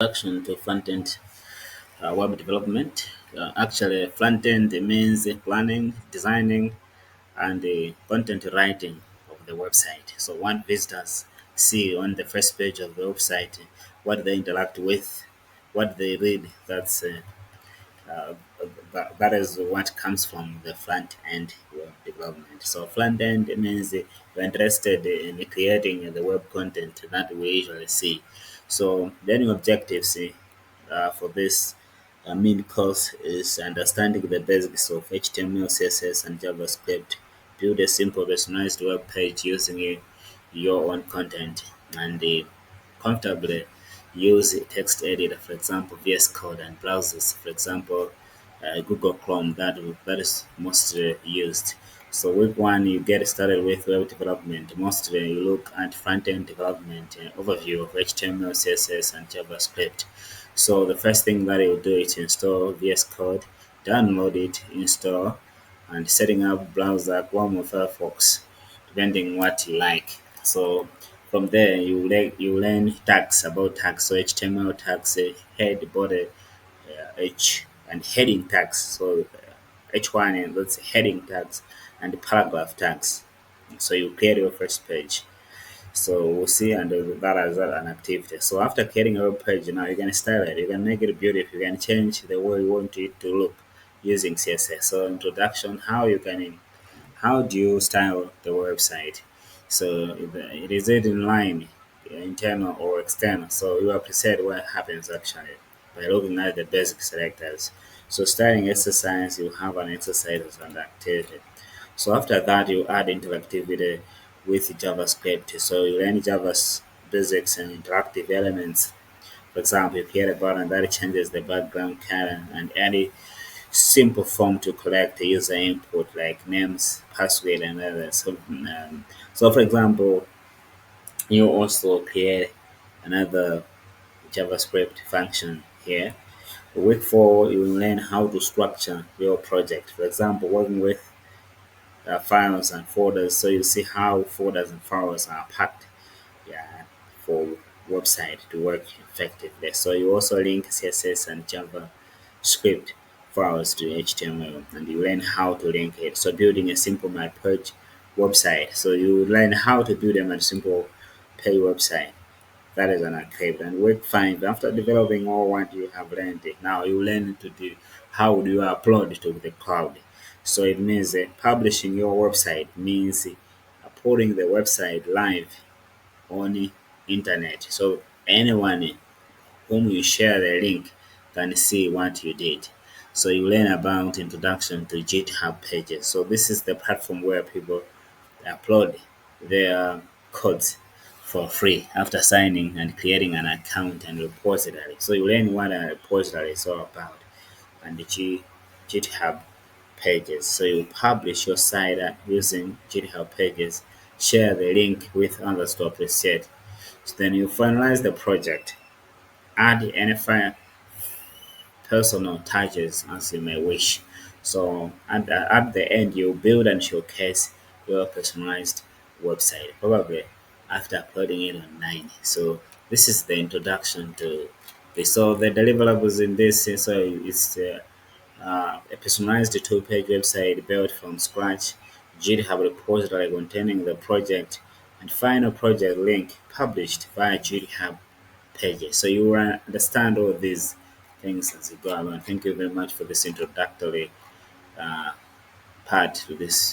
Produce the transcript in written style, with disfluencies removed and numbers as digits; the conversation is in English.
Introduction to front-end web development. Actually, front-end means planning, designing, and the content writing of the website. So when visitors see on the first page of the website what they interact with, what they read, uh, that is what comes from the front end web development. So front end means you're interested in creating the web content that we usually see. So learning objectives for this main course is understanding the basics of HTML, CSS, and JavaScript. Build a simple personalized web page using your own content and comfortably use a text editor, for example, VS Code, and browsers, for example, Google Chrome, that is most used. So week one, you get started with web development. Mostly you look at front-end development, overview of HTML, CSS, and JavaScript. So the first thing that you do is install VS Code, download it, install, and setting up browser Chrome or Firefox, depending what you like. So from there, you learn tags about tags. So HTML tags, head, body, H, and heading tags. So H1 and that's heading tags and paragraph tags. So you create your first page. So we'll see and that as an activity. So after creating a web page, now you can style it, you can make it beautiful, you can change the way you want it to look using CSS. So introduction, how do you style the website? So it is it in line, internal or external. So you have to set what happens actually by looking at the basic selectors. So starting exercise, you have an exercise and activity. So after that, you add interactivity with JavaScript. So you learn Java's basics and interactive elements. For example, you create a button that changes the background color and any simple form to collect the user input like names, password, and others. So for example, you also create another JavaScript function here. Week four, you will learn how to structure your project. For example, working with files and folders. So you see how folders and files are packed, yeah, for website to work effectively. So you also link CSS and JavaScript files to HTML, and you learn how to link it. So building a simple my page website. So you learn how to build a simple pay website. That is an archive. And week five, after developing all what you have learned, now you learn to do how do you upload to the cloud. So it means publishing your website means putting the website live on the internet. So anyone whom you share the link can see what you did. So you learn about introduction to GitHub pages. So this is the platform where people upload their codes for free after signing and creating an account and repository. So you learn what a repository is all about and the GitHub pages. So you publish your site using GitHub pages, share the link with others to appreciate. So then you finalize the project, add any personal touches as you may wish. So at the end, you build and showcase your personalized website, probably after uploading it online. So this is the introduction to this. So the deliverables in this, so it's a personalized two-page website built from scratch, GitHub repository containing the project, and final project link published via GitHub pages. So you will understand all these things as you go along. Thank you very much for this introductory uh, part to this